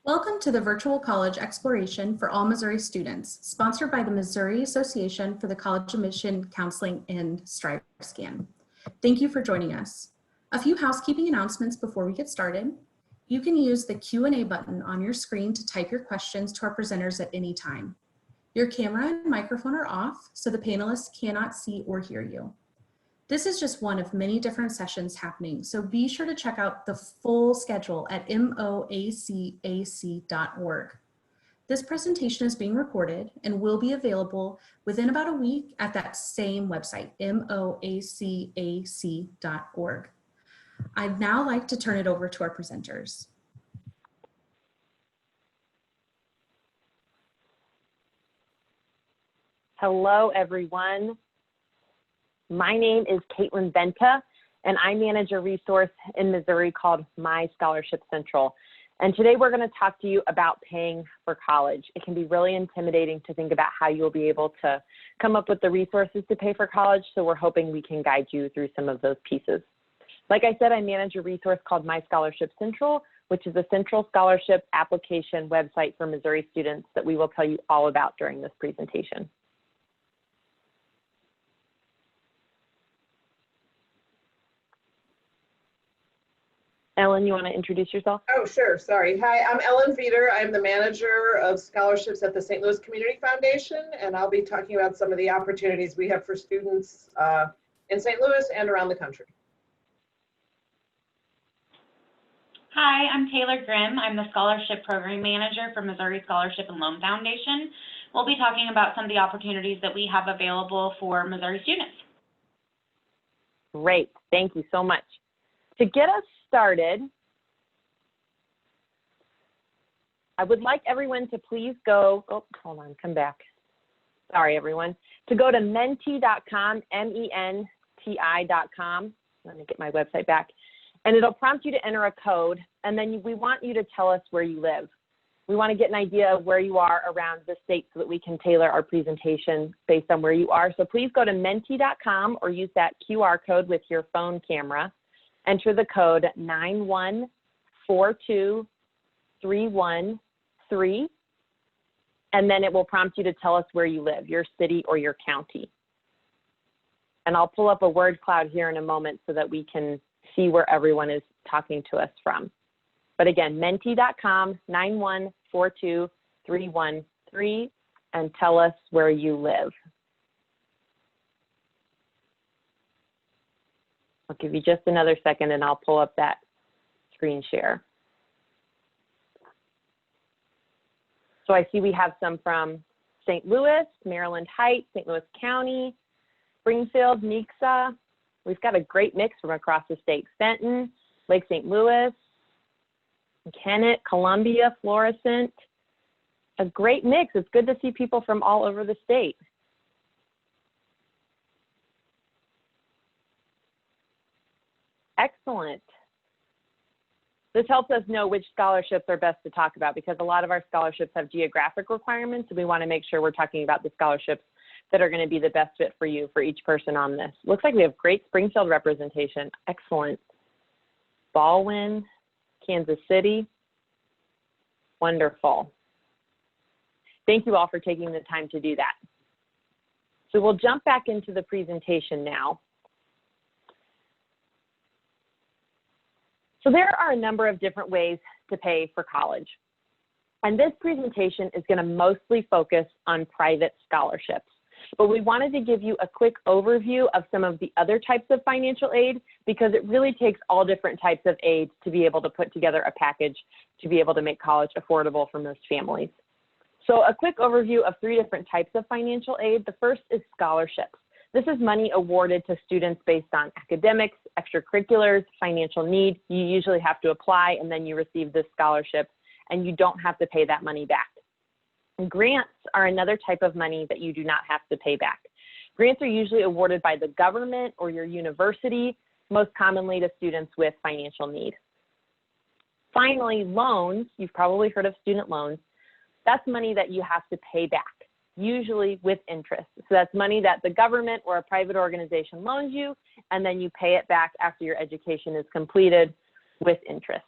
Welcome to the Virtual College Exploration for All Missouri Students, sponsored by the Missouri Association for the College Admission Counseling and StriveScan. Thank you for joining us. A few housekeeping announcements before we get started. You can use the Q&A button on your screen to type your questions to our presenters at any time. Your camera and microphone are off, so the panelists cannot see or hear you. This is just one of many different sessions happening, so be sure to check out the full schedule at moacac.org. This presentation is being recorded and will be available within about a week at that same website, moacac.org. I'd now like to turn it over to our presenters. Hello, everyone. My name is Caitlin Benta, and I manage a resource in Missouri called My Scholarship Central. And today we're going to talk to you about paying for college. It can be really intimidating to think about how you'll be able to come up with the resources to pay for college, so we're hoping we can guide you through some of those pieces. Like I said, I manage a resource called My Scholarship Central, which is a central scholarship application website for Missouri students that we will tell you all about during this presentation. Ellen, you want to introduce yourself? Oh, sure. Sorry. Hi, I'm Ellen Feeder. I'm the manager of scholarships at the St. Louis Community Foundation, and I'll be talking about some of the opportunities we have for students in St. Louis and around the country. Hi, I'm Taylor Grimm. I'm the Scholarship Program Manager for Missouri Scholarship and Loan Foundation. We'll be talking about some of the opportunities that we have available for Missouri students. Great. Thank you so much. To get us started, I would like everyone to please go, come back. Sorry, everyone. To go to menti.com, MENTI.com. Let me get my website back. And it'll prompt you to enter a code, and then we want you to tell us where you live. We want to get an idea of where you are around the state so that we can tailor our presentation based on where you are. So please go to menti.com or use that QR code with your phone camera. Enter the code 9142313, and then it will prompt you to tell us where you live, your city or your county. And I'll pull up a word cloud here in a moment so that we can see where everyone is talking to us from. But again, menti.com 9142313, and tell us where you live. I'll give you just another second and I'll pull up that screen share. So I see we have some from St. Louis, Maryland Heights, St. Louis County, Springfield, Nixa. We've got a great mix from across the state. Fenton, Lake St. Louis, Kennett, Columbia, Florissant. A great mix. It's good to see people from all over the state. Excellent. This helps us know which scholarships are best to talk about because a lot of our scholarships have geographic requirements, and we want to make sure we're talking about the scholarships that are going to be the best fit for you, for each person on this. Looks like we have great Springfield representation. Excellent. Baldwin, Kansas City. Wonderful. Thank you all for taking the time to do that. So we'll jump back into the presentation now. So there are a number of different ways to pay for college. And this presentation is going to mostly focus on private scholarships. But we wanted to give you a quick overview of some of the other types of financial aid because it really takes all different types of aid to be able to put together a package to be able to make college affordable for most families. So a quick overview of 3 different types of financial aid. The first is scholarships. This is money awarded to students based on academics, extracurriculars, financial need. You usually have to apply and then you receive this scholarship and you don't have to pay that money back. Grants are another type of money that you do not have to pay back. Grants are usually awarded by the government or your university, most commonly to students with financial need. Finally, loans, you've probably heard of student loans. That's money that you have to pay back, usually with interest. So that's money that the government or a private organization loans you, and then you pay it back after your education is completed with interest.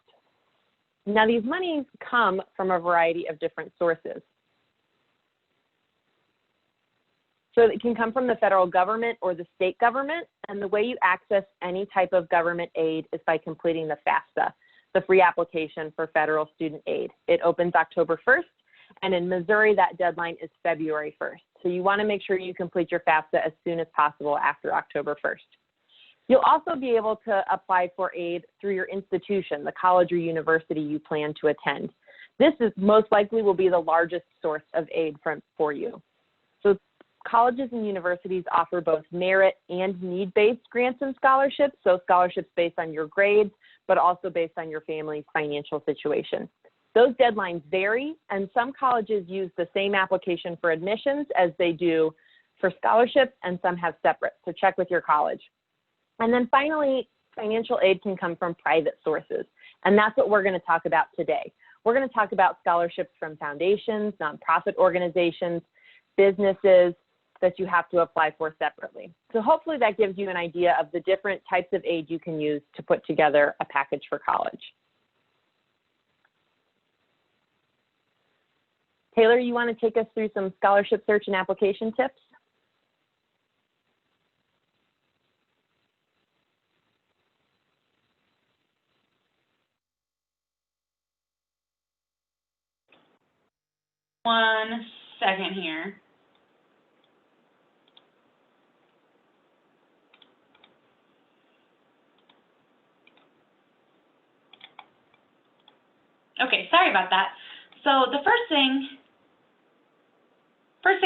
Now, these monies come from a variety of different sources. So it can come from the federal government or the state government, and the way you access any type of government aid is by completing the FAFSA, the free application for federal student aid. It opens October 1st, and in Missouri, that deadline is February 1st. So you want to make sure you complete your FAFSA as soon as possible after October 1st. You'll also be able to apply for aid through your institution, the college or university you plan to attend. This is most likely will be the largest source of aid for you. So colleges and universities offer both merit and need-based grants and scholarships, so scholarships based on your grades, but also based on your family's financial situation. Those deadlines vary, and some colleges use the same application for admissions as they do for scholarships, and some have separate, so check with your college. And then finally, financial aid can come from private sources, and that's what we're going to talk about today. We're going to talk about scholarships from foundations, nonprofit organizations, businesses that you have to apply for separately. So hopefully that gives you an idea of the different types of aid you can use to put together a package for college. Taylor, you want to take us through some scholarship search and application tips? One second here. Okay, sorry about that. So the first thing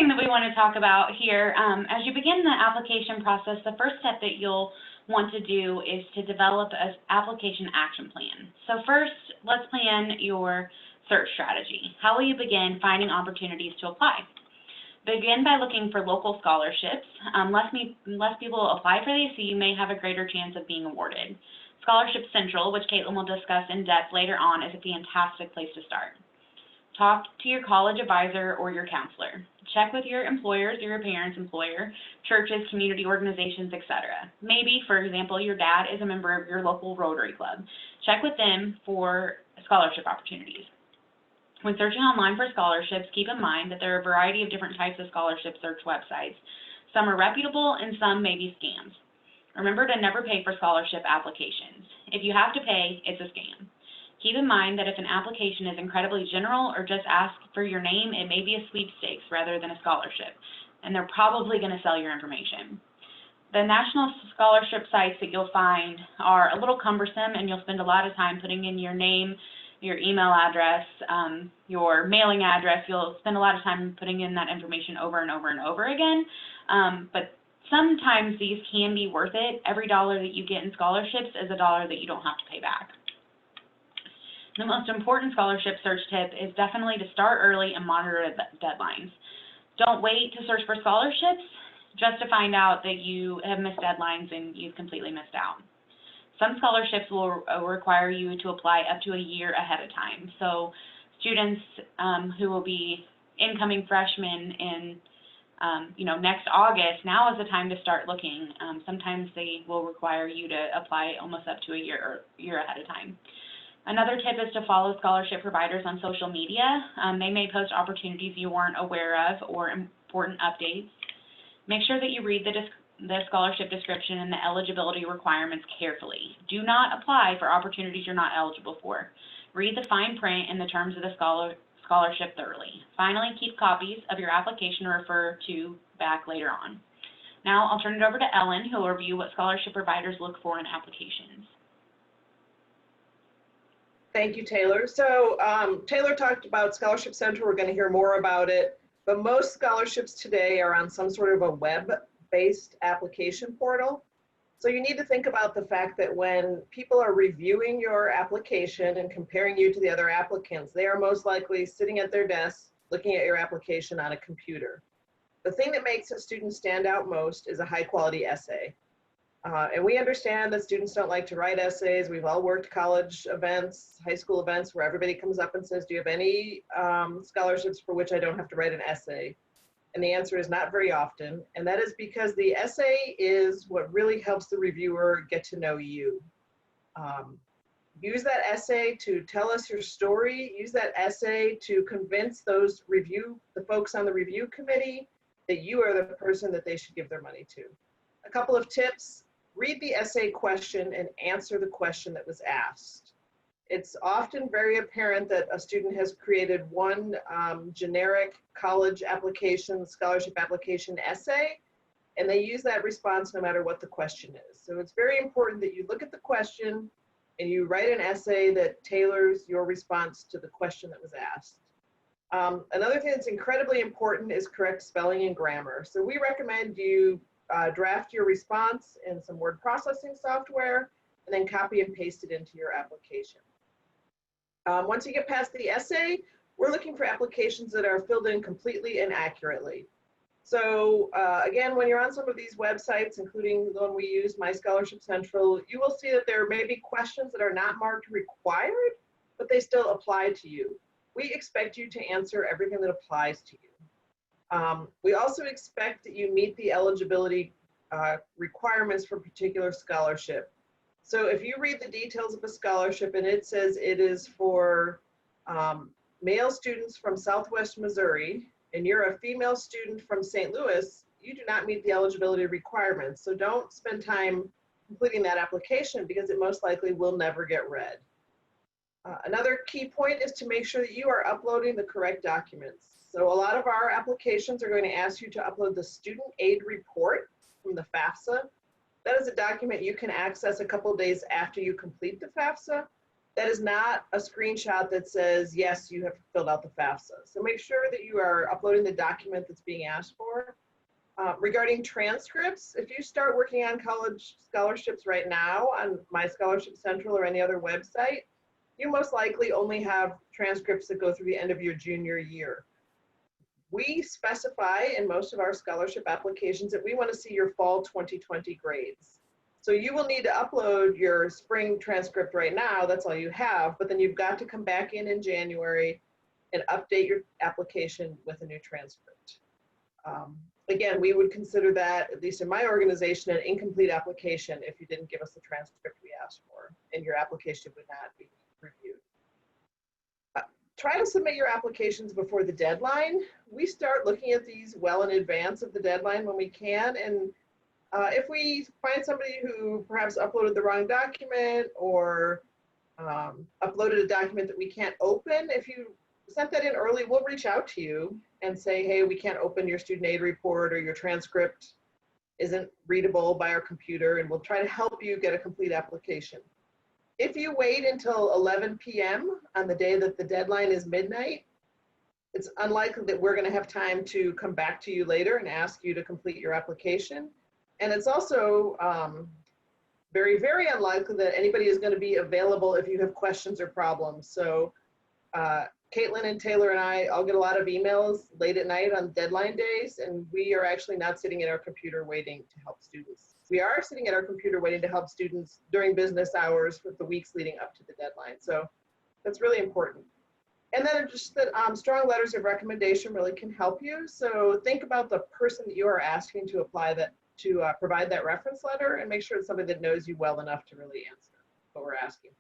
that we want to talk about here, as you begin the application process, the first step that you'll want to do is to develop an application action plan. So first, let's plan your search strategy. How will you begin finding opportunities to apply? Begin by looking for local scholarships. Less people apply for these, so you may have a greater chance of being awarded. Scholarship Central, which Caitlin will discuss in depth later on, is a fantastic place to start. Talk to your college advisor or your counselor. Check with your employers or your parents' employer, churches, community organizations, etc. Maybe, for example, your dad is a member of your local Rotary Club. Check with them for scholarship opportunities. When searching online for scholarships, keep in mind that there are a variety of different types of scholarship search websites. Some are reputable and some may be scams. Remember to never pay for scholarship applications. If you have to pay, it's a scam. Keep in mind that if an application is incredibly general or just asks for your name, it may be a sweepstakes rather than a scholarship, and they're probably going to sell your information. The national scholarship sites that you'll find are a little cumbersome, and you'll spend a lot of time putting in your name, your email address, your mailing address. You'll spend a lot of time putting in that information over and over and over again, but sometimes these can be worth it. Every dollar that you get in scholarships is a dollar that you don't have to pay back. The most important scholarship search tip is definitely to start early and monitor deadlines. Don't wait to search for scholarships just to find out that you have missed deadlines and you've completely missed out. Some scholarships will require you to apply up to a year ahead of time. So students who will be incoming freshmen in next August, now is the time to start looking. Sometimes they will require you to apply almost up to a year ahead of time. Another tip is to follow scholarship providers on social media. They may post opportunities you weren't aware of or important updates. Make sure that you read the scholarship description and the eligibility requirements carefully. Do not apply for opportunities you're not eligible for. Read the fine print and the terms of the scholarship thoroughly. Finally, keep copies of your application to refer to back later on. Now I'll turn it over to Ellen, who will review what scholarship providers look for in applications. Thank you, Taylor. So Taylor talked about Scholarship Central. We're going to hear more about it, but most scholarships today are on some sort of a web-based application portal. So you need to think about the fact that when people are reviewing your application and comparing you to the other applicants, they are most likely sitting at their desks looking at your application on a computer. The thing that makes a student stand out most is a high-quality essay. And we understand that students don't like to write essays. We've all worked college events, high school events, where everybody comes up and says, do you have any scholarships for which I don't have to write an essay? And the answer is not very often. And that is because the essay is what really helps the reviewer get to know you. Use that essay to tell us your story. Use that essay to convince the folks on the review committee that you are the person that they should give their money to. A couple of tips: read the essay question and answer the question that was asked. It's often very apparent that a student has created one generic college application, scholarship application essay, and they use that response no matter what the question is. So it's very important that you look at the question and you write an essay that tailors your response to the question that was asked. Another thing that's incredibly important is correct spelling and grammar. So we recommend you draft your response in some word processing software and then copy and paste it into your application. Once you get past the essay, we're looking for applications that are filled in completely and accurately. So again, when you're on some of these websites, including the one we use, My Scholarship Central, you will see that there may be questions that are not marked required, but they still apply to you. We expect you to answer everything that applies to you. We also expect that you meet the eligibility requirements for a particular scholarship. So if you read the details of a scholarship and it says it is for male students from Southwest Missouri, and you're a female student from St. Louis, you do not meet the eligibility requirements. So don't spend time completing that application because it most likely will never get read. Another key point is to make sure that you are uploading the correct documents. So a lot of our applications are going to ask you to upload the student aid report from the FAFSA. That is a document you can access a couple of days after you complete the FAFSA. That is not a screenshot that says, yes, you have filled out the FAFSA. So make sure that you are uploading the document that's being asked for. Regarding transcripts, if you start working on college scholarships right now on My Scholarship Central or any other website, you most likely only have transcripts that go through the end of your junior year. We specify in most of our scholarship applications that we want to see your fall 2020 grades. So you will need to upload your spring transcript right now, that's all you have, but then you've got to come back in January and update your application with a new transcript. Again, we would consider that, at least in my organization, an incomplete application if you didn't give us the transcript we asked for, and your application would not be reviewed. Try to submit your applications before the deadline. We start looking at these well in advance of the deadline when we can, and if we find somebody who perhaps uploaded the wrong document or uploaded a document that we can't open, if you sent that in early, we'll reach out to you and say, hey, we can't open your student aid report or your transcript isn't readable by our computer, and we'll try to help you get a complete application. If you wait until 11 p.m. on the day that the deadline is midnight, it's unlikely that we're going to have time to come back to you later and ask you to complete your application. And it's also very, very unlikely that anybody is going to be available if you have questions or problems. So Caitlin and Taylor and I all get a lot of emails late at night on deadline days, and we are actually not sitting at our computer waiting to help students. We are sitting at our computer waiting to help students during business hours with the weeks leading up to the deadline. So that's really important. And then just that strong letters of recommendation really can help you. So think about the person that you are asking to provide that reference letter, and make sure it's somebody that knows you well enough to really answer what we're asking for.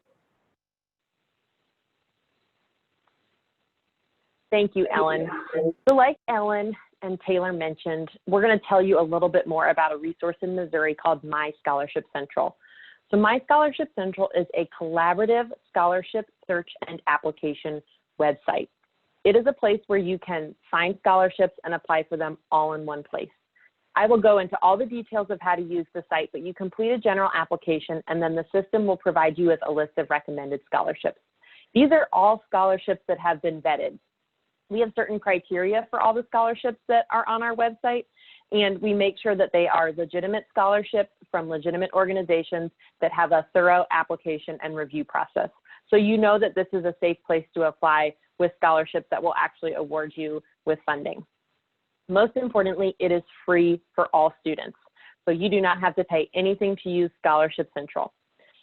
Thank you, Ellen. So like Ellen and Taylor mentioned, we're going to tell you a little bit more about a resource in Missouri called My Scholarship Central. So My Scholarship Central is a collaborative scholarship search and application website. It is a place where you can find scholarships and apply for them all in one place. I will go into all the details of how to use the site, but you complete a general application and then the system will provide you with a list of recommended scholarships. These are all scholarships that have been vetted. We have certain criteria for all the scholarships that are on our website, and we make sure that they are legitimate scholarships from legitimate organizations that have a thorough application and review process. So you know that this is a safe place to apply with scholarships that will actually award you with funding. Most importantly, it is free for all students. So you do not have to pay anything to use Scholarship Central.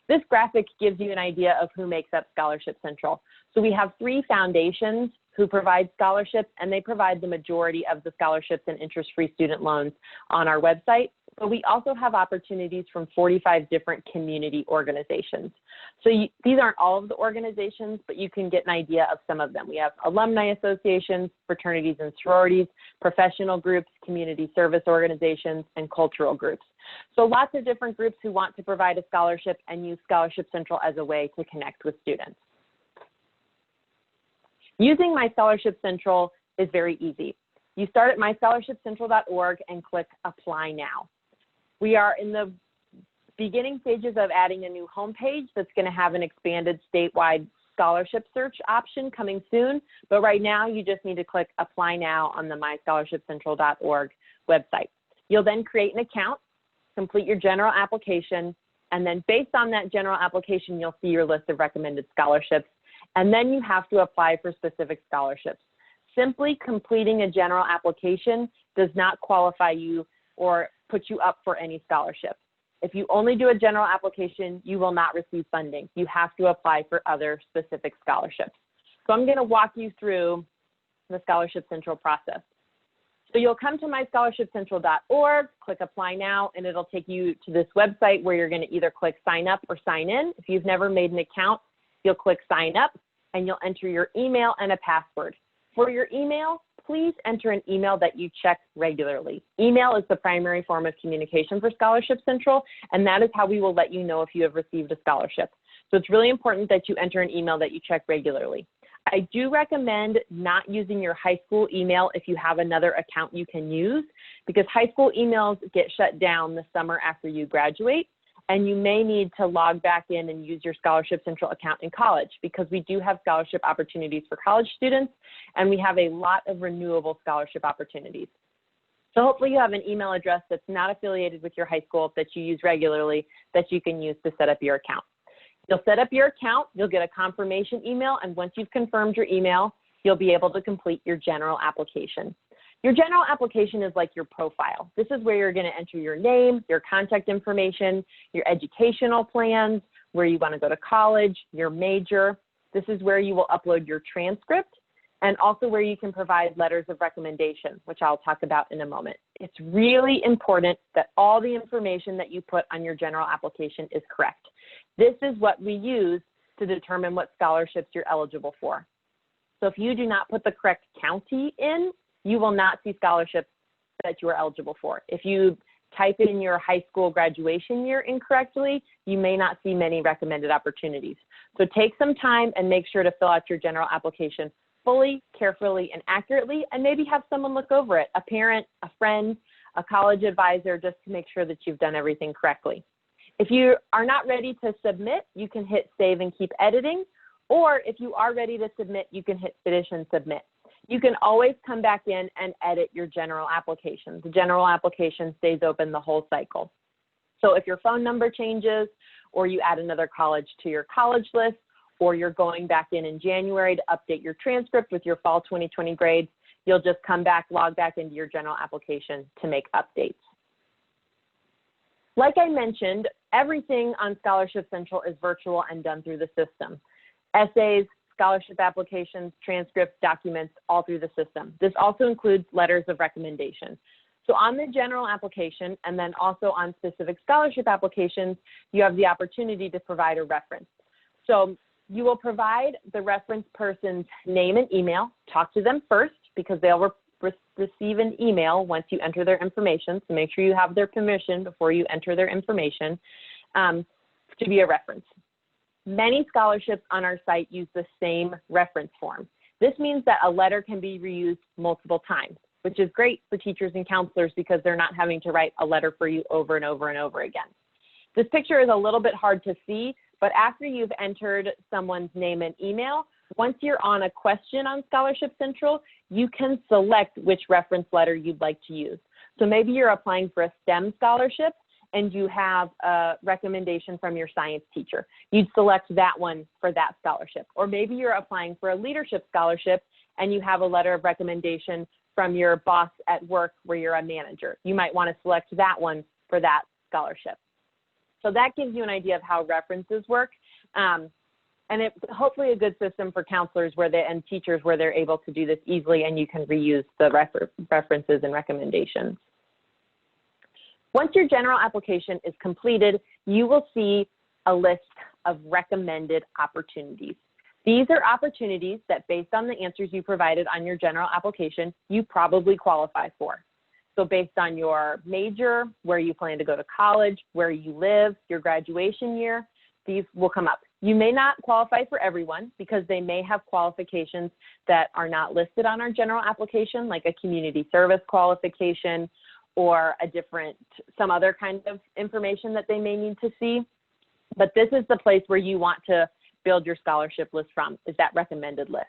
This graphic gives you an idea of who makes up Scholarship Central. So we have 3 foundations who provide scholarships, and they provide the majority of the scholarships and interest-free student loans on our website. but we also have opportunities from 45 different community organizations. So these aren't all of the organizations, but you can get an idea of some of them. We have alumni associations, fraternities and sororities, professional groups, community service organizations, and cultural groups. So lots of different groups who want to provide a scholarship and use Scholarship Central as a way to connect with students. Using My Scholarship Central is very easy. You start at myscholarshipcentral.org and click Apply Now. We are in the beginning stages of adding a new homepage that's going to have an expanded statewide scholarship search option coming soon, but right now you just need to click Apply Now on the myscholarshipcentral.org website. You'll then create an account, complete your general application, and then based on that general application, you'll see your list of recommended scholarships, and then you have to apply for specific scholarships. Simply completing a general application does not qualify you or put you up for any scholarship. If you only do a general application, you will not receive funding. You have to apply for other specific scholarships. So I'm going to walk you through the Scholarship Central process. So you'll come to myscholarshipcentral.org, click Apply Now, and it'll take you to this website where you're going to either click Sign Up or Sign In. If you've never made an account, you'll click Sign Up, and you'll enter your email and a password. For your email, please enter an email that you check regularly. Email is the primary form of communication for Scholarship Central, and that is how we will let you know if you have received a scholarship. So it's really important that you enter an email that you check regularly. I do recommend not using your high school email if you have another account you can use, because high school emails get shut down the summer after you graduate, and you may need to log back in and use your Scholarship Central account in college, because we do have scholarship opportunities for college students, and we have a lot of renewable scholarship opportunities. So hopefully you have an email address that's not affiliated with your high school that you use regularly that you can use to set up your account. You'll set up your account, you'll get a confirmation email, and once you've confirmed your email, you'll be able to complete your general application. Your general application is like your profile. This is where you're going to enter your name, your contact information, your educational plans, where you want to go to college, your major. This is where you will upload your transcript, and also where you can provide letters of recommendation, which I'll talk about in a moment. It's really important that all the information that you put on your general application is correct. This is what we use to determine what scholarships you're eligible for. So if you do not put the correct county in, you will not see scholarships that you are eligible for. If you type in your high school graduation year incorrectly, you may not see many recommended opportunities. So take some time and make sure to fill out your general application fully, carefully, and accurately, and maybe have someone look over it, a parent, a friend, a college advisor, just to make sure that you've done everything correctly. If you are not ready to submit, you can hit save and keep editing, or if you are ready to submit, you can hit finish and submit. You can always come back in and edit your general application. The general application stays open the whole cycle. So if your phone number changes, or you add another college to your college list, or you're going back in January to update your transcript with your fall 2020 grades, you'll just come back, log back into your general application to make updates. Like I mentioned, everything on Scholarship Central is virtual and done through the system. Essays, scholarship applications, transcripts, documents, all through the system. This also includes letters of recommendation. So on the general application, and then also on specific scholarship applications, you have the opportunity to provide a reference. So you will provide the reference person's name and email. Talk to them first, because they'll receive an email once you enter their information. So make sure you have their permission before you enter their information to be a reference. Many scholarships on our site use the same reference form. This means that a letter can be reused multiple times, which is great for teachers and counselors because they're not having to write a letter for you over and over and over again. This picture is a little bit hard to see, but after you've entered someone's name and email, once you're on a question on Scholarship Central, you can select which reference letter you'd like to use. So maybe you're applying for a STEM scholarship and you have a recommendation from your science teacher. You'd select that one for that scholarship. Or maybe you're applying for a leadership scholarship and you have a letter of recommendation from your boss at work where you're a manager. You might want to select that one for that scholarship. So that gives you an idea of how references work. And it's hopefully a good system for counselors and teachers where they're able to do this easily and you can reuse the references and recommendations. Once your general application is completed, you will see a list of recommended opportunities. These are opportunities that, based on the answers you provided on your general application, you probably qualify for. So based on your major, where you plan to go to college, where you live, your graduation year, these will come up. You may not qualify for everyone because they may have qualifications that are not listed on our general application, like a community service qualification or some other kind of information that they may need to see. But this is the place where you want to build your scholarship list from, is that recommended list.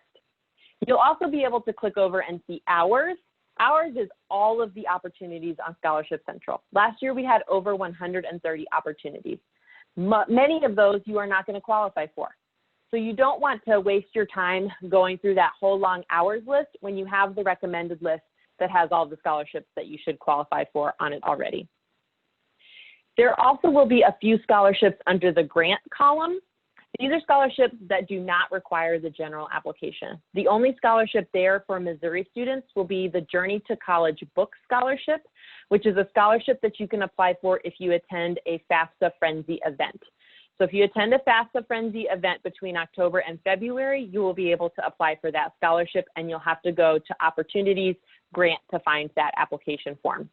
You'll also be able to click over and see hours. Hours is all of the opportunities on Scholarship Central. Last year we had over 130 opportunities. Many of those you are not going to qualify for. So you don't want to waste your time going through that whole long hours list when you have the recommended list that has all the scholarships that you should qualify for on it already. There also will be a few scholarships under the grant column. These are scholarships that do not require the general application. The only scholarship there for Missouri students will be the Journey to College Book Scholarship, which is a scholarship that you can apply for if you attend a FAFSA Frenzy event. So if you attend a FAFSA Frenzy event between October and February, you will be able to apply for that scholarship, and you'll have to go to Opportunities Grant to find that application form.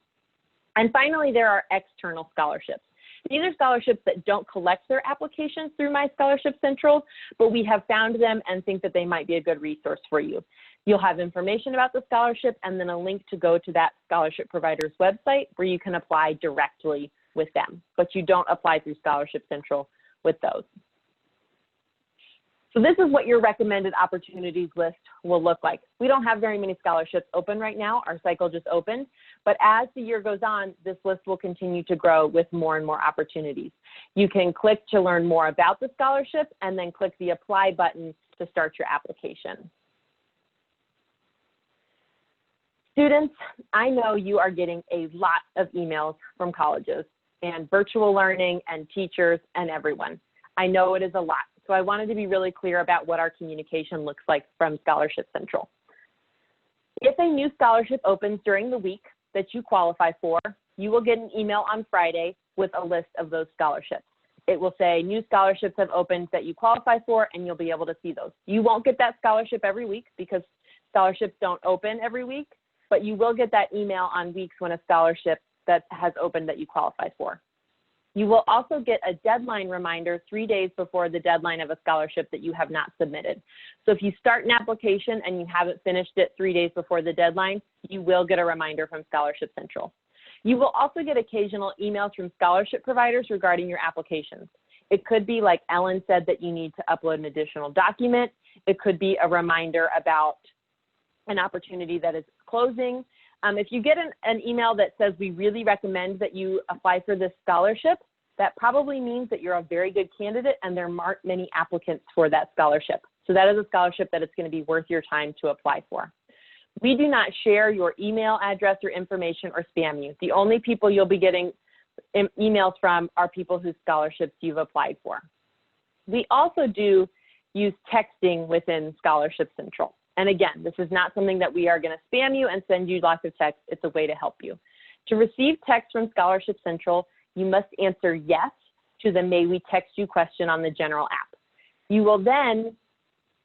And finally, there are external scholarships. These are scholarships that don't collect their applications through My Scholarship Central, but we have found them and think that they might be a good resource for you. You'll have information about the scholarship and then a link to go to that scholarship provider's website where you can apply directly with them, but you don't apply through Scholarship Central with those. So this is what your recommended opportunities list will look like. We don't have very many scholarships open right now. Our cycle just opened, but as the year goes on, this list will continue to grow with more and more opportunities. You can click to learn more about the scholarship and then click the apply button to start your application. Students, I know you are getting a lot of emails from colleges and virtual learning and teachers and everyone. I know it is a lot. So I wanted to be really clear about what our communication looks like from Scholarship Central. If a new scholarship opens during the week that you qualify for, you will get an email on Friday with a list of those scholarships. It will say new scholarships have opened that you qualify for, and you'll be able to see those. You won't get that scholarship every week because scholarships don't open every week, but you will get that email on weeks when a scholarship that has opened that you qualify for. You will also get a deadline reminder 3 days before the deadline of a scholarship that you have not submitted. So if you start an application and you haven't finished it 3 days before the deadline, you will get a reminder from Scholarship Central. You will also get occasional emails from scholarship providers regarding your applications. It could be, like Ellen said, that you need to upload an additional document. It could be a reminder about an opportunity that is closing. If you get an email that says we really recommend that you apply for this scholarship, that probably means that you're a very good candidate and there aren't many applicants for that scholarship. So that is a scholarship that it's going to be worth your time to apply for. We do not share your email address or information or spam you. The only people you'll be getting emails from are people whose scholarships you've applied for. We also do use texting within Scholarship Central. And again, this is not something that we are going to spam you and send you lots of text. It's a way to help you. To receive text from Scholarship Central, you must answer yes to the May We Text You question on the general app. You will then,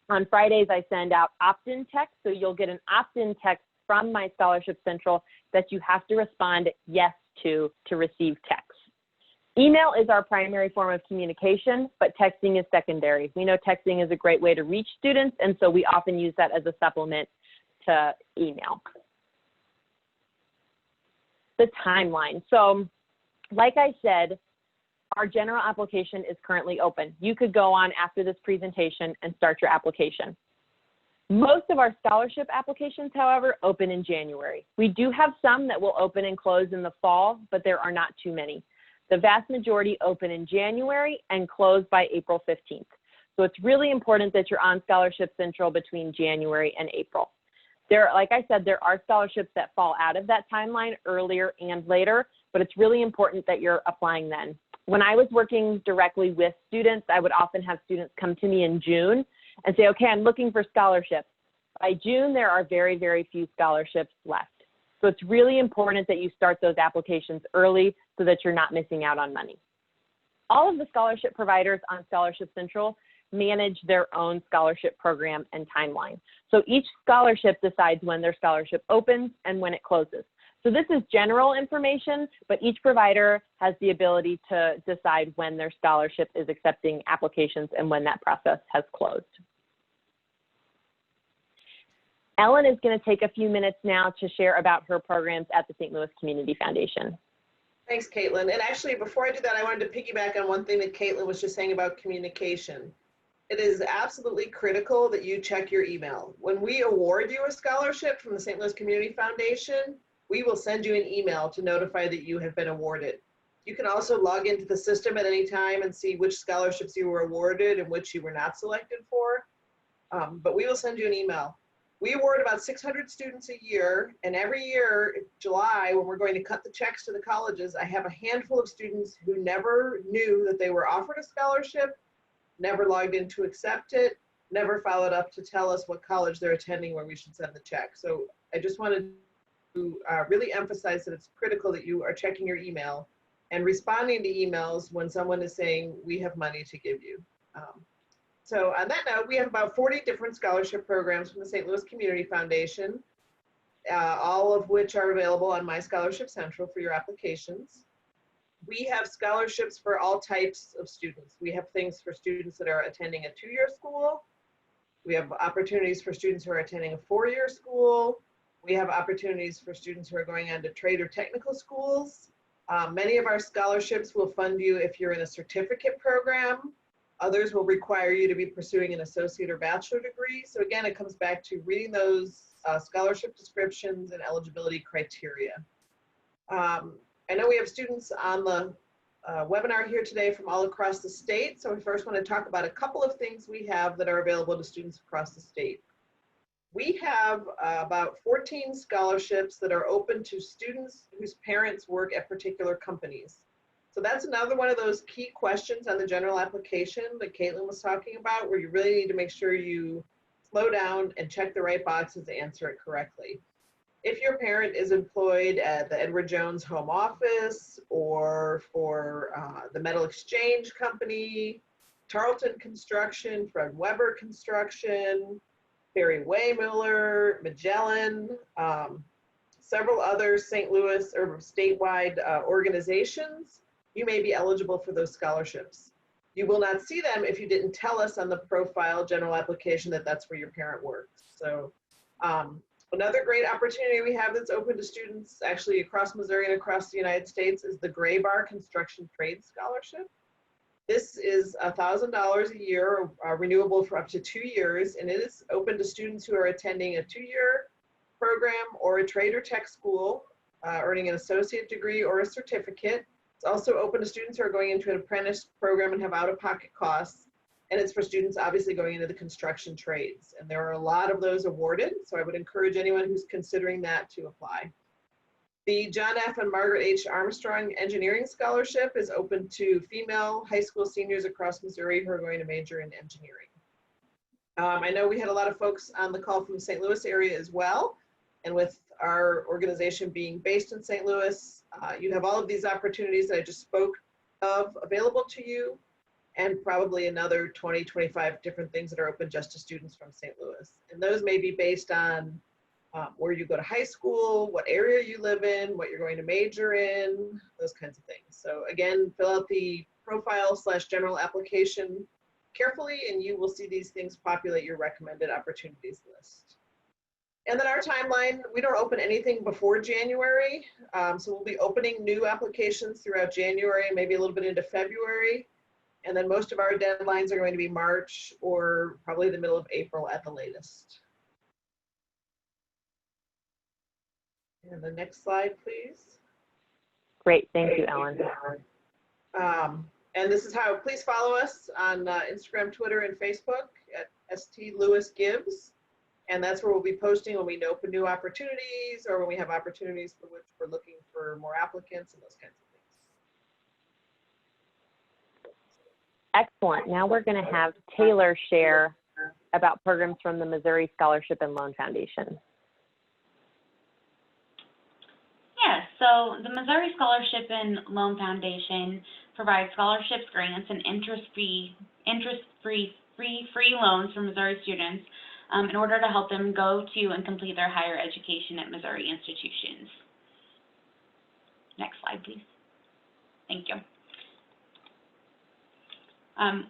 on Fridays, I send out opt-in text. So you'll get an opt-in text from My Scholarship Central that you have to respond yes to receive text. Email is our primary form of communication, but texting is secondary. We know texting is a great way to reach students, and so we often use that as a supplement to email. The timeline. So like I said, our general application is currently open. You could go on after this presentation and start your application. Most of our scholarship applications, however, open in January. We do have some that will open and close in the fall, but there are not too many. The vast majority open in January and close by April 15th. So it's really important that you're on Scholarship Central between January and April. Like I said, there are scholarships that fall out of that timeline earlier and later, but it's really important that you're applying then. When I was working directly with students, I would often have students come to me in June and say, okay, I'm looking for scholarships. By June, there are very, very few scholarships left. So it's really important that you start those applications early so that you're not missing out on money. All of the scholarship providers on Scholarship Central manage their own scholarship program and timeline. So each scholarship decides when their scholarship opens and when it closes. So this is general information, but each provider has the ability to decide when their scholarship is accepting applications and when that process has closed. Ellen is going to take a few minutes now to share about her programs at the St. Louis Community Foundation. Thanks, Caitlin. And actually, before I do that, I wanted to piggyback on one thing that Caitlin was just saying about communication. It is absolutely critical that you check your email. When we award you a scholarship from the St. Louis Community Foundation, we will send you an email to notify that you have been awarded. You can also log into the system at any time and see which scholarships you were awarded and which you were not selected for. But we will send you an email. We award about 600 students a year, and every year, July, when we're going to cut the checks to the colleges, I have a handful of students who never knew that they were offered a scholarship, never logged in to accept it, never followed up to tell us what college they're attending where we should send the check. So I just wanted to really emphasize that it's critical that you are checking your email and responding to emails when someone is saying, we have money to give you. So on that note, we have about 40 different scholarship programs from the St. Louis Community Foundation, all of which are available on My Scholarship Central for your applications. We have scholarships for all types of students. We have things for students that are attending a 2-year school. We have opportunities for students who are attending a 4-year school. We have opportunities for students who are going on to trade or technical schools. Many of our scholarships will fund you if you're in a certificate program. Others will require you to be pursuing an associate or bachelor degree. So again, it comes back to reading those scholarship descriptions and eligibility criteria. I know we have students on the webinar here today from all across the state. So we first want to talk about a couple of things we have that are available to students across the state. We have about 14 scholarships that are open to students whose parents work at particular companies. So that's another one of those key questions on the general application that Caitlin was talking about, where you really need to make sure you slow down and check the right boxes to answer it correctly. If your parent is employed at the Edward Jones Home Office or for the Metal Exchange Company, Tarleton Construction, Fred Weber Construction, Barry Waymiller, Magellan, several other St. Louis or statewide organizations, you may be eligible for those scholarships. You will not see them if you didn't tell us on the profile general application that that's where your parent works. So another great opportunity we have that's open to students actually across Missouri and across the United States is the Gray Bar Construction Trade Scholarship. This is $1,000 a year, renewable for up to 2 years, and it is open to students who are attending a 2-year program or a trade or tech school, earning an associate degree or a certificate. It's also open to students who are going into an apprentice program and have out-of-pocket costs, and it's for students obviously going into the construction trades. And there are a lot of those awarded, so I would encourage anyone who's considering that to apply. The John F. and Margaret H. Armstrong Engineering Scholarship is open to female high school seniors across Missouri who are going to major in engineering. I know we had a lot of folks on the call from the St. Louis area as well, and with our organization being based in St. Louis, you have all of these opportunities that I just spoke of available to you, and probably another 20, 25 different things that are open just to students from St. Louis. And those may be based on where you go to high school, what area you live in, what you're going to major in, those kinds of things. So again, fill out the profile/general application carefully, and you will see these things populate your recommended opportunities list. And then our timeline, we don't open anything before January. So we'll be opening new applications throughout January, maybe a little bit into February. And then most of our deadlines are going to be March or probably the middle of April at the latest. And the next slide, please. Great, thank you, Ellen. And this is how, please follow us on Instagram, Twitter, and Facebook at St. Louis Gives. And that's where we'll be posting when we open new opportunities or when we have opportunities for which we're looking for more applicants and those kinds of things. Excellent. Now we're going to have Taylor share about programs from the Missouri Scholarship and Loan Foundation. Yes, so the Missouri Scholarship and Loan Foundation provides scholarships, grants, and interest-free loans for Missouri students in order to help them go to and complete their higher education at Missouri institutions. Next slide, please. Thank you.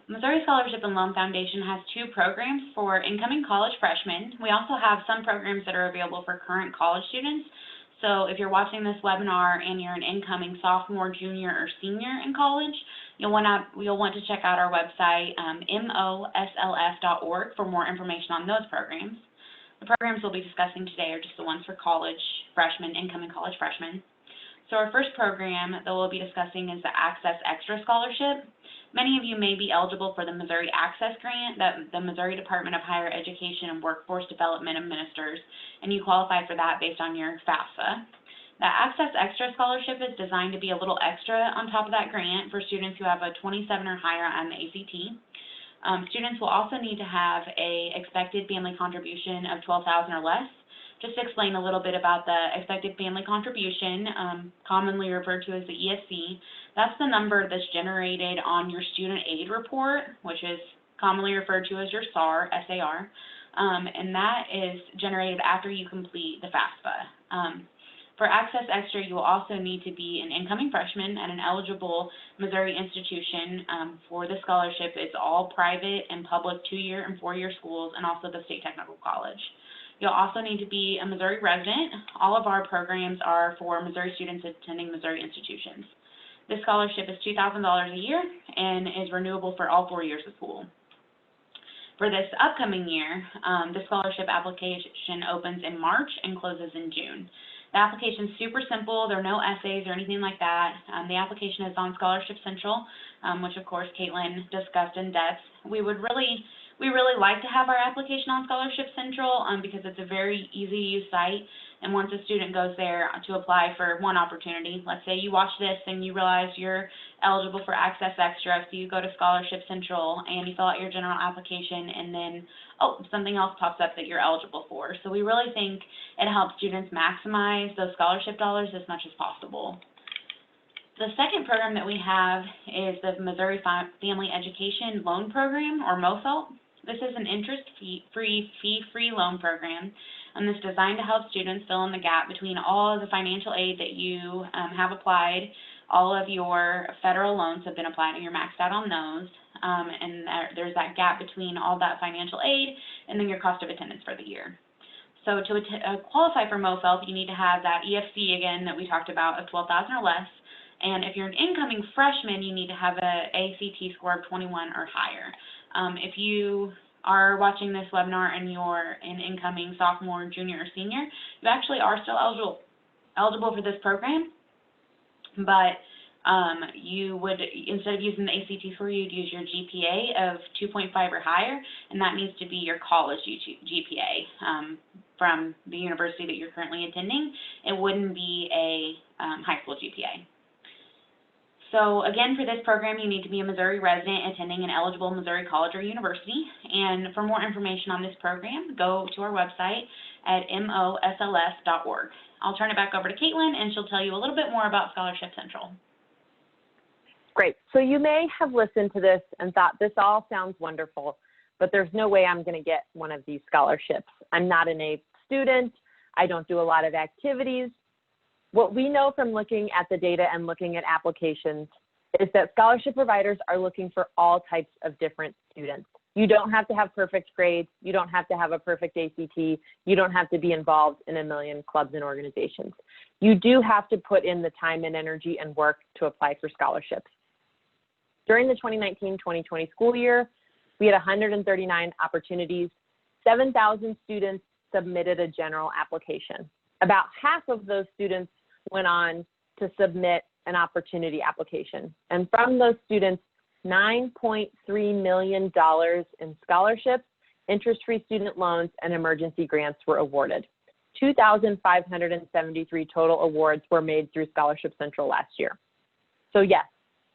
Missouri Scholarship and Loan Foundation has 2 programs for incoming college freshmen. We also have some programs that are available for current college students. So if you're watching this webinar and you're an incoming sophomore, junior, or senior in college, you'll want to check out our website, MOSLF.org, for more information on those programs. The programs we'll be discussing today are just the ones for college freshmen, incoming college freshmen. So our first program that we'll be discussing is the Access Extra Scholarship. Many of you may be eligible for the Missouri Access Grant that the Missouri Department of Higher Education and Workforce Development administers, and you qualify for that based on your FAFSA. The Access Extra Scholarship is designed to be a little extra on top of that grant for students who have a 27 or higher on the ACT. Students will also need to have an expected family contribution of $12,000 or less. Just to explain a little bit about the expected family contribution, commonly referred to as the EFC, that's the number that's generated on your student aid report, which is commonly referred to as your SAR, S-A-R, and that is generated after you complete the FAFSA. For Access Extra, you will also need to be an incoming freshman at an eligible Missouri institution. For the scholarship, it's all private and public 2-year and 4-year schools, and also the State Technical College. You'll also need to be a Missouri resident. All of our programs are for Missouri students attending Missouri institutions. This scholarship is $2,000 a year and is renewable for all 4 years of school. For this upcoming year, the scholarship application opens in March and closes in June. The application is super simple. There are no essays or anything like that. The application is on Scholarship Central, which of course Caitlin discussed in depth. We really like to have our application on Scholarship Central because it's a very easy to use site. And once a student goes there to apply for one opportunity, let's say you watch this and you realize you're eligible for Access Extra, so you go to Scholarship Central and you fill out your general application, and then, something else pops up that you're eligible for. So we really think it helps students maximize those scholarship dollars as much as possible. The second program that we have is the Missouri Family Education Loan Program, or MOFELP. This is an interest-free, fee-free loan program, and it's designed to help students fill in the gap between all of the financial aid that you have applied. All of your federal loans have been applied, and you're maxed out on those, and there's that gap between all that financial aid and then your cost of attendance for the year. So to qualify for MOFELP, you need to have that EFC again that we talked about of $12,000 or less. And if you're an incoming freshman, you need to have an ACT score of 21 or higher. If you are watching this webinar and you're an incoming sophomore, junior, or senior, you actually are still eligible for this program, but you would, instead of using the ACT score, you'd use your GPA of 2.5 or higher, and that needs to be your college GPA from the university that you're currently attending. It wouldn't be a high school GPA. So again, for this program, you need to be a Missouri resident attending an eligible Missouri college or university. And for more information on this program, go to our website at moslf.org. I'll turn it back over to Caitlin, and she'll tell you a little bit more about Scholarship Central. Great. So you may have listened to this and thought, this all sounds wonderful, but there's no way I'm going to get one of these scholarships. I'm not an A student. I don't do a lot of activities. What we know from looking at the data and looking at applications is that scholarship providers are looking for all types of different students. You don't have to have perfect grades. You don't have to have a perfect ACT. You don't have to be involved in a million clubs and organizations. You do have to put in the time and energy and work to apply for scholarships. During the 2019-2020 school year, we had 139 opportunities. 7,000 students submitted a general application. About half of those students went on to submit an opportunity application. And from those students, $9.3 million in scholarships, interest-free student loans, and emergency grants were awarded. 2,573 total awards were made through Scholarship Central last year. So yes,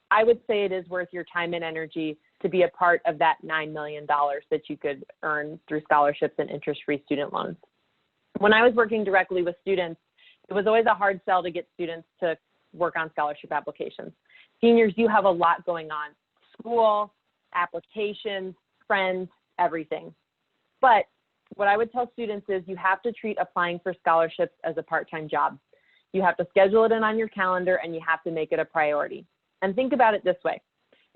I would say it is worth your time and energy to be a part of that $9 million that you could earn through scholarships and interest-free student loans. When I was working directly with students, It was always a hard sell to get students to work on scholarship applications. Seniors, you have a lot going on. School, applications, friends, everything. But what I would tell students is you have to treat applying for scholarships as a part-time job. You have to schedule it in on your calendar and you have to make it a priority. And think about it this way.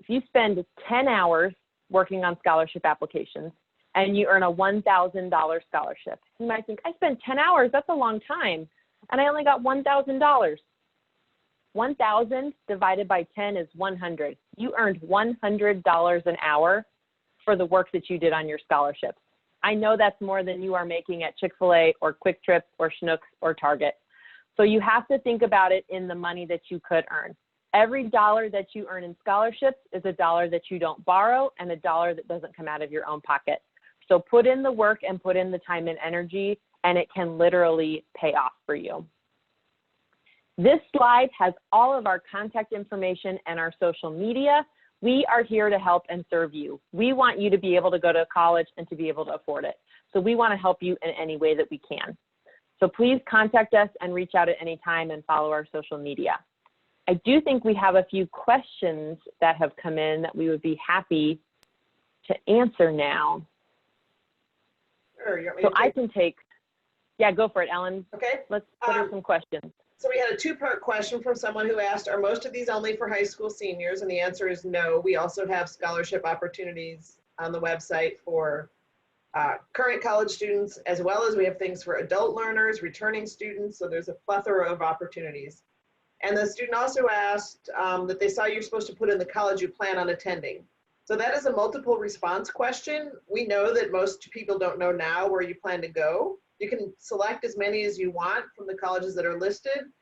If you spend 10 hours working on scholarship applications and you earn a $1,000 scholarship, you might think, I spent 10 hours, that's a long time, and I only got $1,000. 1,000 divided by 10 is 100. You earned $100 an hour for the work that you did on your scholarships. I know that's more than you are making at Chick-fil-A or Quick Trip or Schnucks or Target. So you have to think about it in the money that you could earn. Every dollar that you earn in scholarships is a dollar that you don't borrow and a dollar that doesn't come out of your own pocket. So put in the work and put in the time and energy, and it can literally pay off for you. This slide has all of our contact information and our social media. We are here to help and serve you. We want you to be able to go to college and to be able to afford it. So we want to help you in any way that we can. So please contact us and reach out at any time and follow our social media. I do think we have a few questions that have come in that we would be happy to answer now. Sure, you want me So to I can take, yeah, go for it, Ellen. Okay. Let's put her some questions. So we had a two-part question from someone who asked, are most of these only for high school seniors? And the answer is no. We also have scholarship opportunities on the website for current college students, as well as we have things for adult learners, returning students. So there's a plethora of opportunities. And the student also asked that they saw you're supposed to put in the college you plan on attending. So that is a multiple response question. We know that most people don't know now where you plan to go. You can select as many as you want from the colleges that are listed.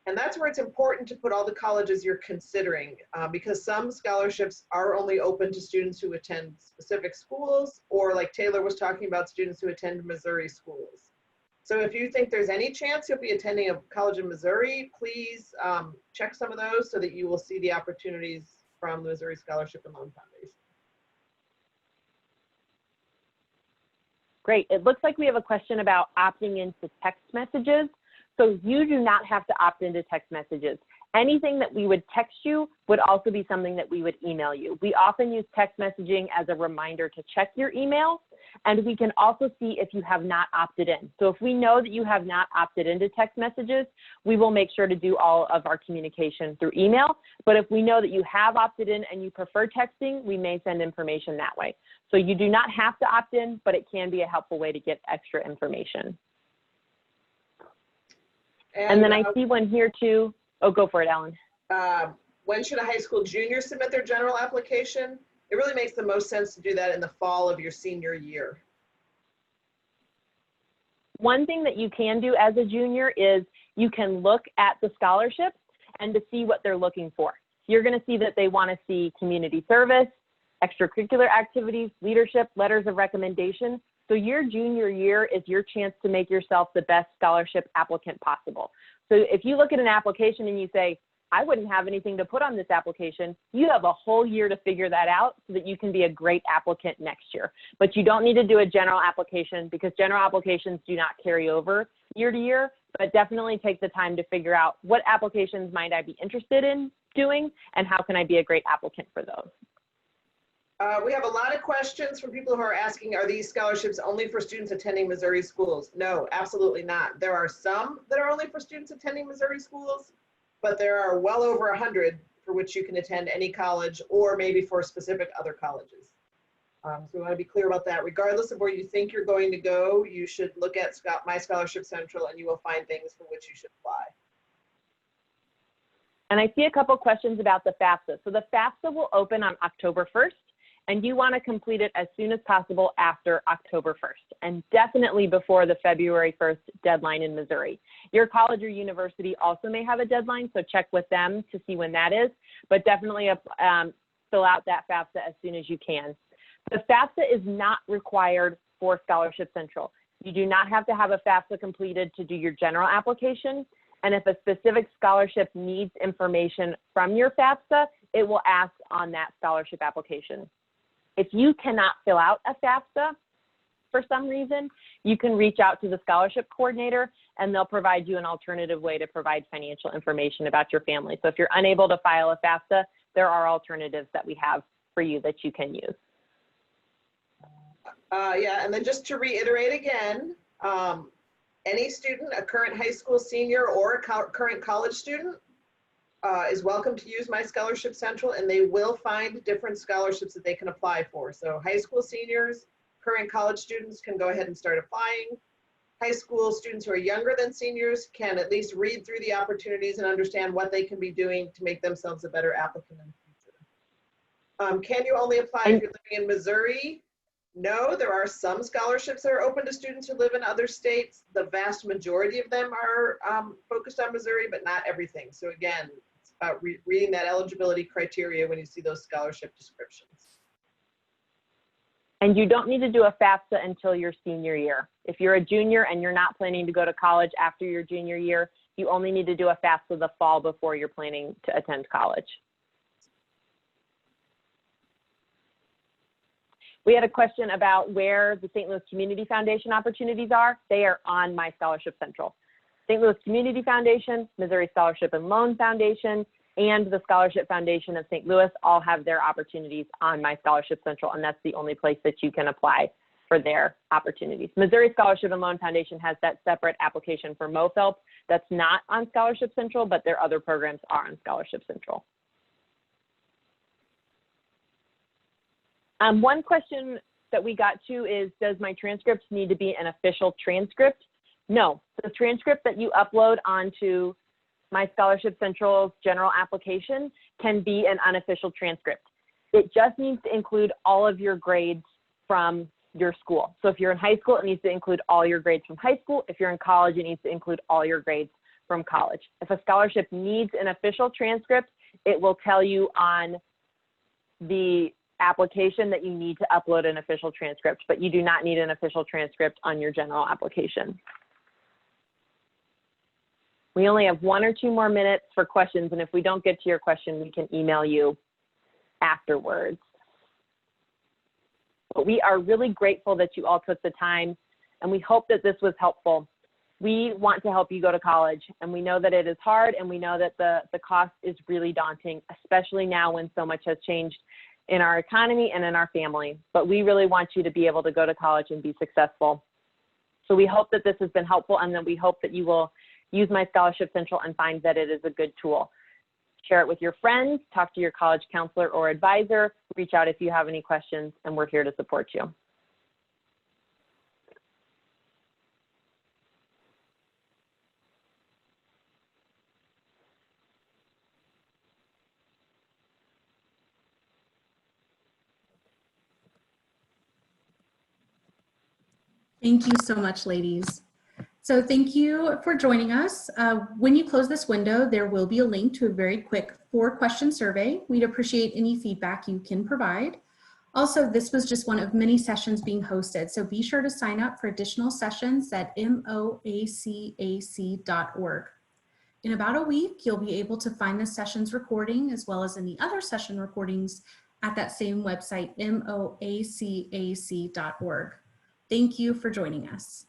And that's where it's important to put all the colleges you're considering because some scholarships are only open to students who attend specific schools, or like Taylor was talking about, students who attend Missouri schools. So if you think there's any chance you'll be attending a college in Missouri, please check some of those so that you will see the opportunities from the Missouri Scholarship and Loan Foundation. Great. It looks like we have a question about opting into text messages. So you do not have to opt into text messages. Anything that we would text you would also be something that we would email you. We often use text messaging as a reminder to check your email, and we can also see if you have not opted in. So if we know that you have not opted into text messages, we will make sure to do all of our communication through email. But if we know that you have opted in and you prefer texting, we may send information that way. So you do not have to opt in, but it can be a helpful way to get extra information. And then I see one here too. Oh, go for it, Ellen. When should a high school junior submit their general application? It really makes the most sense to do that in the fall of your senior year. One thing that you can do as a junior is you can look at the scholarships and to see what they're looking for. You're going to see that they want to see community service, extracurricular activities, leadership, letters of recommendation. So your junior year is your chance to make yourself the best scholarship applicant possible. So if you look at an application and you say, I wouldn't have anything to put on this application, you have a whole year to figure that out so that you can be a great applicant next year. But you don't need to do a general application because general applications do not carry over year to year, but definitely take the time to figure out what applications might I be interested in doing and how can I be a great applicant for those. We have a lot of questions from people who are asking, are these scholarships only for students attending Missouri schools? No, absolutely not. There are some that are only for students attending Missouri schools, but there are well over 100 for which you can attend any college or maybe for specific other colleges. So we want to be clear about that. Regardless of where you think you're going to go, you should look at My Scholarship Central and you will find things for which you should apply. And I see a couple questions about the FAFSA. So the FAFSA will open on October 1st. And you want to complete it as soon as possible after October 1st, and definitely before the February 1st deadline in Missouri. Your college or university also may have a deadline, so check with them to see when that is, but definitely fill out that FAFSA as soon as you can. The FAFSA is not required for Scholarship Central. You do not have to have a FAFSA completed to do your general application, and if a specific scholarship needs information from your FAFSA, it will ask on that scholarship application. If you cannot fill out a FAFSA, for some reason, you can reach out to the scholarship coordinator and they'll provide you an alternative way to provide financial information about your family. So if you're unable to file a FAFSA, there are alternatives that we have for you that you can use. Yeah, and then just to reiterate again, any student, a current high school senior or a current college student is welcome to use My Scholarship Central, and they will find different scholarships that they can apply for. So high school seniors, current college students can go ahead and start applying. High school students who are younger than seniors can at least read through the opportunities and understand what they can be doing to make themselves a better applicant in the future. Can you only apply if you're living in Missouri? No, there are some scholarships that are open to students who live in other states. The vast majority of them are focused on Missouri, but not everything. So again, it's about reading that eligibility criteria when you see those scholarship descriptions. And you don't need to do a FAFSA until your senior year. If you're a junior and you're not planning to go to college after your junior year, you only need to do a FAFSA the fall before you're planning to attend college. We had a question about where the St. Louis Community Foundation opportunities are. They are on My Scholarship Central. St. Louis Community Foundation, Missouri Scholarship and Loan Foundation, and the Scholarship Foundation of St. Louis all have their opportunities on My Scholarship Central, and that's the only place that you can apply for their opportunities. Missouri Scholarship and Loan Foundation has that separate application for MOFELP that's not on Scholarship Central, but their other programs are on Scholarship Central. One question that we got to is, does my transcript need to be an official transcript? No, the transcript that you upload onto My Scholarship Central's general application can be an unofficial transcript. It just needs to include all of your grades from your school. So if you're in high school, it needs to include all your grades from high school. If you're in college, it needs to include all your grades from college. If a scholarship needs an official transcript, it will tell you on the application that you need to upload an official transcript, but you do not need an official transcript on your general application. We only have 1 or 2 more minutes for questions, and if we don't get to your question, we can email you afterwards. But we are really grateful that you all took the time, and we hope that this was helpful. We want to help you go to college, and we know that it is hard, and we know that the cost is really daunting, especially now when so much has changed in our economy and in our family. But we really want you to be able to go to college and be successful. So we hope that this has been helpful, and then we hope that you will use My Scholarship Central and find that it is a good tool. Share it with your friends, talk to your college counselor or advisor, reach out if you have any questions, and we're here to support you. Thank you so much, ladies. So thank you for joining us. When you close this window, there will be a link to a very quick 4-question survey. We'd appreciate any feedback you can provide. Also, this was just one of many sessions being hosted, so be sure to sign up for additional sessions at moacac.org. In about a week, you'll be able to find the session's recording as well as any other session recordings at that same website, moacac.org. Thank you for joining us.